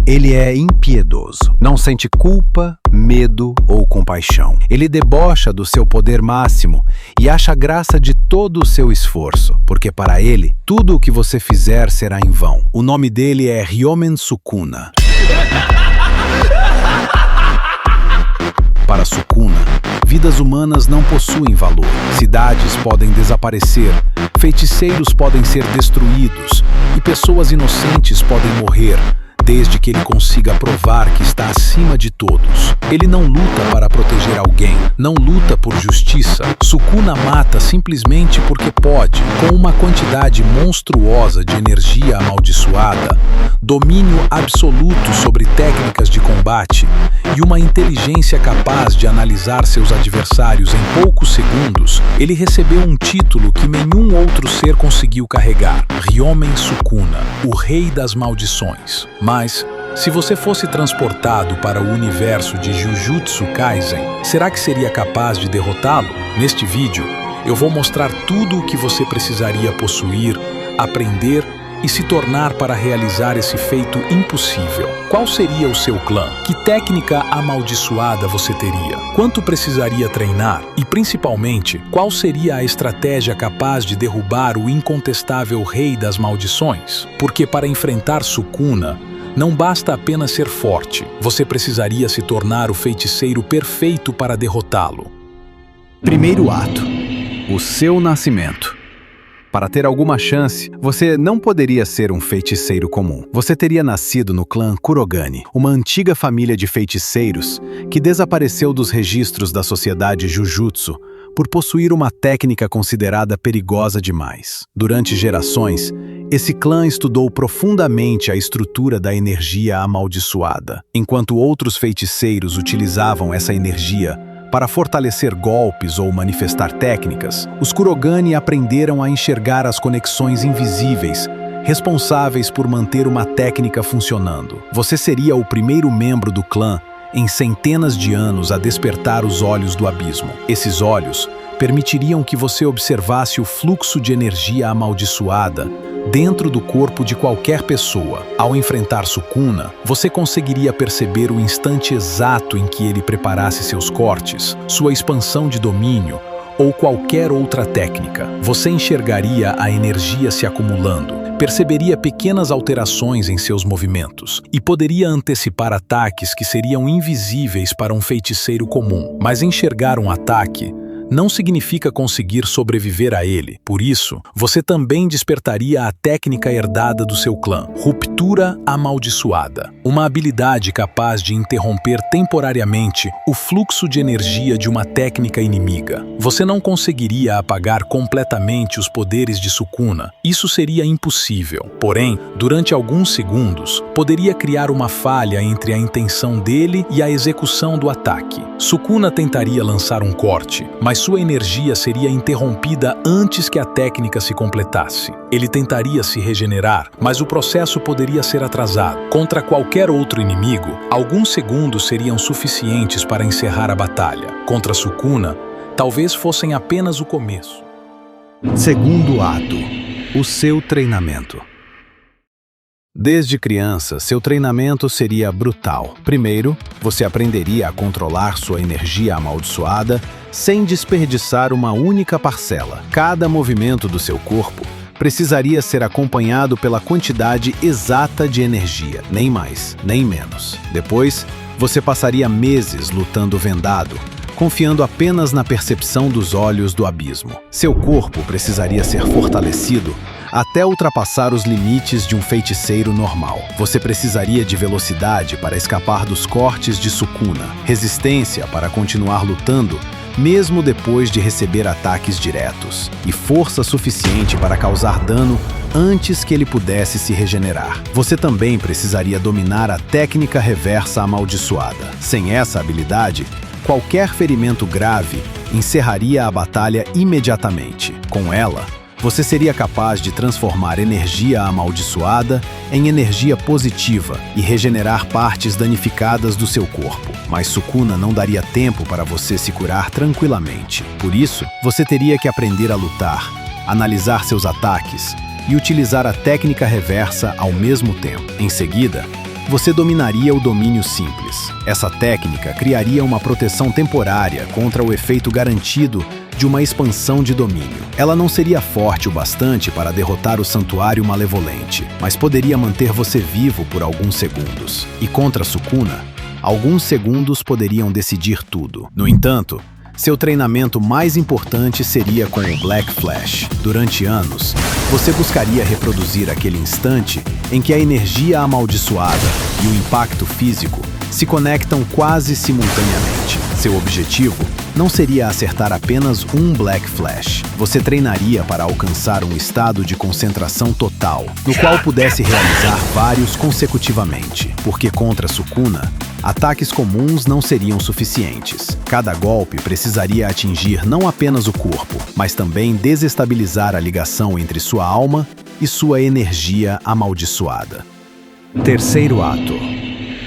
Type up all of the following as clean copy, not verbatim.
Ele é impiedoso, não sente culpa, medo ou compaixão. Ele debocha do seu poder máximo e acha graça de todo o seu esforço, porque para ele, tudo o que você fizer será em vão. O nome dele é Ryomen Sukuna. Para Sukuna, vidas humanas não possuem valor. Cidades podem desaparecer, feiticeiros podem ser destruídos e pessoas inocentes podem morrer, desde que ele consiga provar que está acima de todos. Ele não luta para proteger alguém, não luta por justiça. Sukuna mata simplesmente porque pode, com uma quantidade monstruosa de energia amaldiçoada, domínio absoluto sobre técnicas de combate e uma inteligência capaz de analisar seus adversários em poucos segundos. Ele recebeu um título que nenhum outro ser conseguiu carregar: Ryomen Sukuna, o Rei das Maldições. Mas, se você fosse transportado para o universo de Jujutsu Kaisen, será que seria capaz de derrotá-lo? Neste vídeo, eu vou mostrar tudo o que você precisaria possuir, aprender e se tornar para realizar esse feito impossível. Qual seria o seu clã? Que técnica amaldiçoada você teria? Quanto precisaria treinar? E, principalmente, qual seria a estratégia capaz de derrubar o incontestável Rei das Maldições? Porque para enfrentar Sukuna, não basta apenas ser forte, você precisaria se tornar o feiticeiro perfeito para derrotá-lo. Primeiro ato: o seu nascimento. Para ter alguma chance, você não poderia ser um feiticeiro comum. Você teria nascido no clã Kurogane, uma antiga família de feiticeiros que desapareceu dos registros da sociedade Jujutsu por possuir uma técnica considerada perigosa demais. Durante gerações, esse clã estudou profundamente a estrutura da energia amaldiçoada. Enquanto outros feiticeiros utilizavam essa energia para fortalecer golpes ou manifestar técnicas, os Kurogane aprenderam a enxergar as conexões invisíveis, responsáveis por manter uma técnica funcionando. Você seria o primeiro membro do clã em centenas de anos a despertar os olhos do abismo. Esses olhos permitiriam que você observasse o fluxo de energia amaldiçoada dentro do corpo de qualquer pessoa. Ao enfrentar Sukuna, você conseguiria perceber o instante exato em que ele preparasse seus cortes, sua expansão de domínio ou qualquer outra técnica. Você enxergaria a energia se acumulando, perceberia pequenas alterações em seus movimentos e poderia antecipar ataques que seriam invisíveis para um feiticeiro comum. Mas enxergar um ataque não significa conseguir sobreviver a ele. Por isso, você também despertaria a técnica herdada do seu clã, Ruptura Amaldiçoada, uma habilidade capaz de interromper temporariamente o fluxo de energia de uma técnica inimiga. Você não conseguiria apagar completamente os poderes de Sukuna. Isso seria impossível. Porém, durante alguns segundos, poderia criar uma falha entre a intenção dele e a execução do ataque. Sukuna tentaria lançar um corte, mas sua energia seria interrompida antes que a técnica se completasse. Ele tentaria se regenerar, mas o processo poderia ser atrasado. Contra qualquer outro inimigo, alguns segundos seriam suficientes para encerrar a batalha. Contra Sukuna, talvez fossem apenas o começo. Segundo ato: o seu treinamento. Desde criança, seu treinamento seria brutal. Primeiro, você aprenderia a controlar sua energia amaldiçoada sem desperdiçar uma única parcela. Cada movimento do seu corpo precisaria ser acompanhado pela quantidade exata de energia, nem mais, nem menos. Depois, você passaria meses lutando vendado, confiando apenas na percepção dos olhos do abismo. Seu corpo precisaria ser fortalecido até ultrapassar os limites de um feiticeiro normal. Você precisaria de velocidade para escapar dos cortes de Sukuna, resistência para continuar lutando mesmo depois de receber ataques diretos, e força suficiente para causar dano antes que ele pudesse se regenerar. Você também precisaria dominar a técnica reversa amaldiçoada. Sem essa habilidade, qualquer ferimento grave encerraria a batalha imediatamente. Com ela, você seria capaz de transformar energia amaldiçoada em energia positiva e regenerar partes danificadas do seu corpo. Mas Sukuna não daria tempo para você se curar tranquilamente. Por isso, você teria que aprender a lutar, analisar seus ataques e utilizar a técnica reversa ao mesmo tempo. Em seguida, você dominaria o domínio simples. Essa técnica criaria uma proteção temporária contra o efeito garantido de uma expansão de domínio. Ela não seria forte o bastante para derrotar o Santuário Malevolente, mas poderia manter você vivo por alguns segundos. E contra Sukuna, alguns segundos poderiam decidir tudo. No entanto, seu treinamento mais importante seria com o Black Flash. Durante anos, você buscaria reproduzir aquele instante em que a energia amaldiçoada e o impacto físico se conectam quase simultaneamente. Seu objetivo não seria acertar apenas um Black Flash. Você treinaria para alcançar um estado de concentração total, no qual pudesse realizar vários consecutivamente, porque contra Sukuna, ataques comuns não seriam suficientes. Cada golpe precisaria atingir não apenas o corpo, mas também desestabilizar a ligação entre sua alma e sua energia amaldiçoada. Terceiro ato: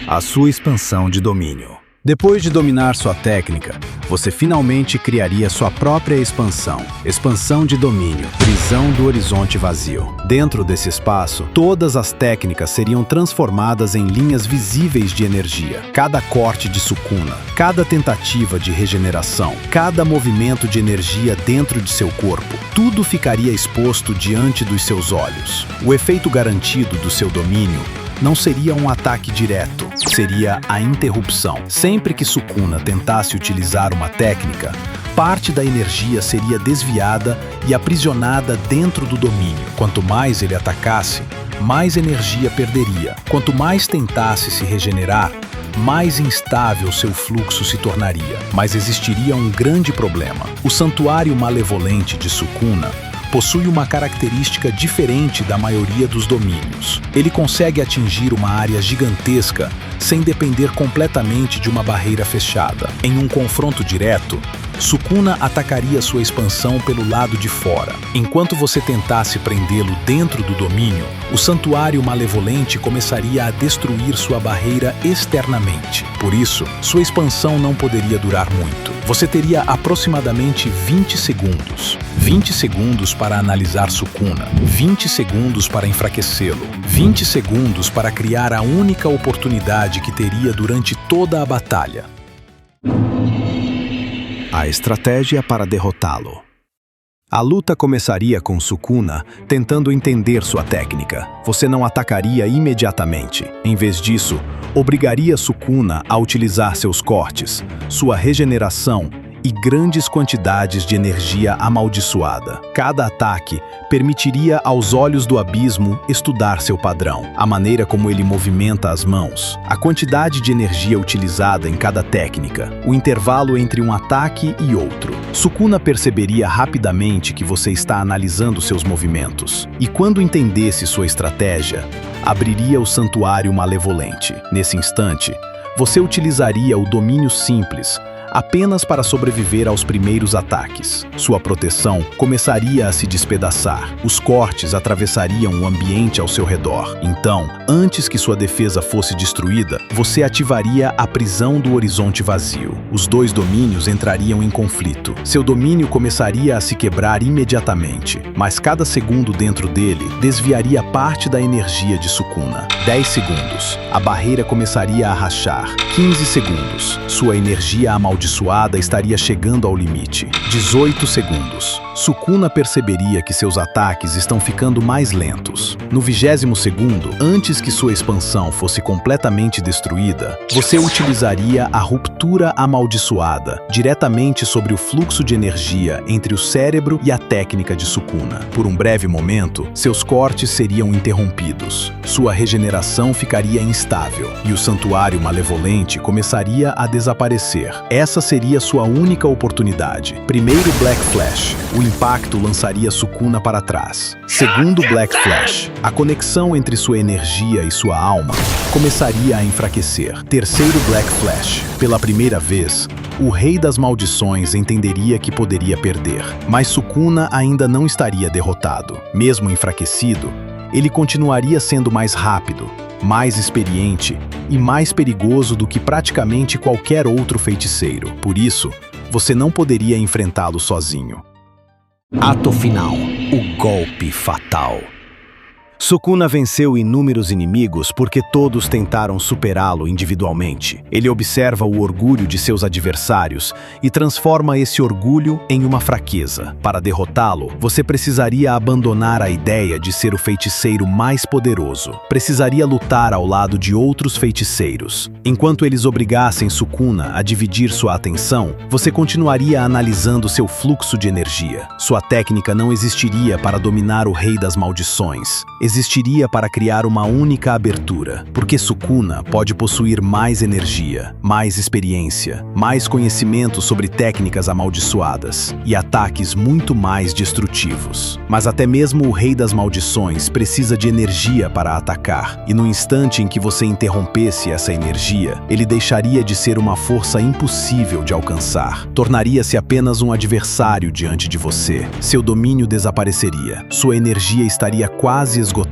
a sua expansão de domínio. Depois de dominar sua técnica, você finalmente criaria sua própria expansão de domínio, prisão do horizonte vazio. Dentro desse espaço, todas as técnicas seriam transformadas em linhas visíveis de energia. Cada corte de Sukuna, cada tentativa de regeneração, cada movimento de energia dentro de seu corpo, tudo ficaria exposto diante dos seus olhos. O efeito garantido do seu domínio não seria um ataque direto, seria a interrupção. Sempre que Sukuna tentasse utilizar uma técnica, parte da energia seria desviada e aprisionada dentro do domínio. Quanto mais ele atacasse, mais energia perderia. Quanto mais tentasse se regenerar, mais instável seu fluxo se tornaria. Mas existiria um grande problema. O Santuário Malevolente de Sukuna possui uma característica diferente da maioria dos domínios. Ele consegue atingir uma área gigantesca sem depender completamente de uma barreira fechada. Em um confronto direto, Sukuna atacaria sua expansão pelo lado de fora. Enquanto você tentasse prendê-lo dentro do domínio, o Santuário Malevolente começaria a destruir sua barreira externamente. Por isso, sua expansão não poderia durar muito. Você teria aproximadamente 20 segundos. 20 segundos para analisar Sukuna, 20 segundos para enfraquecê-lo, 20 segundos para criar a única oportunidade que teria durante toda a batalha. A estratégia para derrotá-lo. A luta começaria com Sukuna tentando entender sua técnica. Você não atacaria imediatamente. Em vez disso, obrigaria Sukuna a utilizar seus cortes, sua regeneração e grandes quantidades de energia amaldiçoada. Cada ataque permitiria aos olhos do abismo estudar seu padrão, a maneira como ele movimenta as mãos, a quantidade de energia utilizada em cada técnica, o intervalo entre um ataque e outro. Sukuna perceberia rapidamente que você está analisando seus movimentos, e quando entendesse sua estratégia, abriria o Santuário Malevolente. Nesse instante, você utilizaria o domínio simples apenas para sobreviver aos primeiros ataques. Sua proteção começaria a se despedaçar. Os cortes atravessariam o ambiente ao seu redor. Então, antes que sua defesa fosse destruída, você ativaria a prisão do horizonte vazio. Os dois domínios entrariam em conflito. Seu domínio começaria a se quebrar imediatamente, mas cada segundo dentro dele desviaria parte da energia de Sukuna. 10 segundos. A barreira começaria a rachar. 15 segundos. Sua energia amaldiçoada estaria chegando ao limite. 18 segundos. Sukuna perceberia que seus ataques estão ficando mais lentos. No 20º segundo, antes que sua expansão fosse completamente destruída, você utilizaria a ruptura amaldiçoada diretamente sobre o fluxo de energia entre o cérebro e a técnica de Sukuna. Por um breve momento, seus cortes seriam interrompidos. Sua regeneração ficaria instável e o Santuário Malevolente começaria a desaparecer. Essa seria sua única oportunidade. Primeiro Black Flash. O impacto lançaria Sukuna para trás. Segundo Black Flash. A conexão entre sua energia e sua alma começaria a enfraquecer. Terceiro Black Flash. Pela primeira vez, o Rei das Maldições entenderia que poderia perder, mas Sukuna ainda não estaria derrotado. Mesmo enfraquecido, ele continuaria sendo mais rápido, mais experiente e mais perigoso do que praticamente qualquer outro feiticeiro. Por isso, você não poderia enfrentá-lo sozinho. Ato final. O golpe fatal. Sukuna venceu inúmeros inimigos porque todos tentaram superá-lo individualmente. Ele observa o orgulho de seus adversários e transforma esse orgulho em uma fraqueza. Para derrotá-lo, você precisaria abandonar a ideia de ser o feiticeiro mais poderoso. Precisaria lutar ao lado de outros feiticeiros. Enquanto eles obrigassem Sukuna a dividir sua atenção, você continuaria analisando seu fluxo de energia. Sua técnica não existiria para dominar o Rei das Maldições. Existiria para criar uma única abertura, porque Sukuna pode possuir mais energia, mais experiência, mais conhecimento sobre técnicas amaldiçoadas e ataques muito mais destrutivos. Mas até mesmo o Rei das Maldições precisa de energia para atacar, e no instante em que você interrompesse essa energia, ele deixaria de ser uma força impossível de alcançar. Tornaria-se apenas um adversário diante de você. Seu domínio desapareceria, sua energia estaria quase esgotada,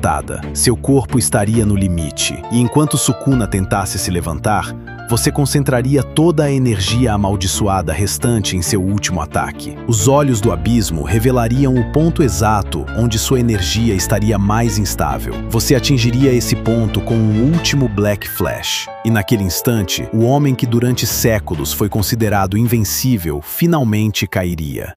seu corpo estaria no limite, e enquanto Sukuna tentasse se levantar, você concentraria toda a energia amaldiçoada restante em seu último ataque. Os olhos do abismo revelariam o ponto exato onde sua energia estaria mais instável. Você atingiria esse ponto com um último Black Flash. E naquele instante, o homem que durante séculos foi considerado invencível finalmente cairia.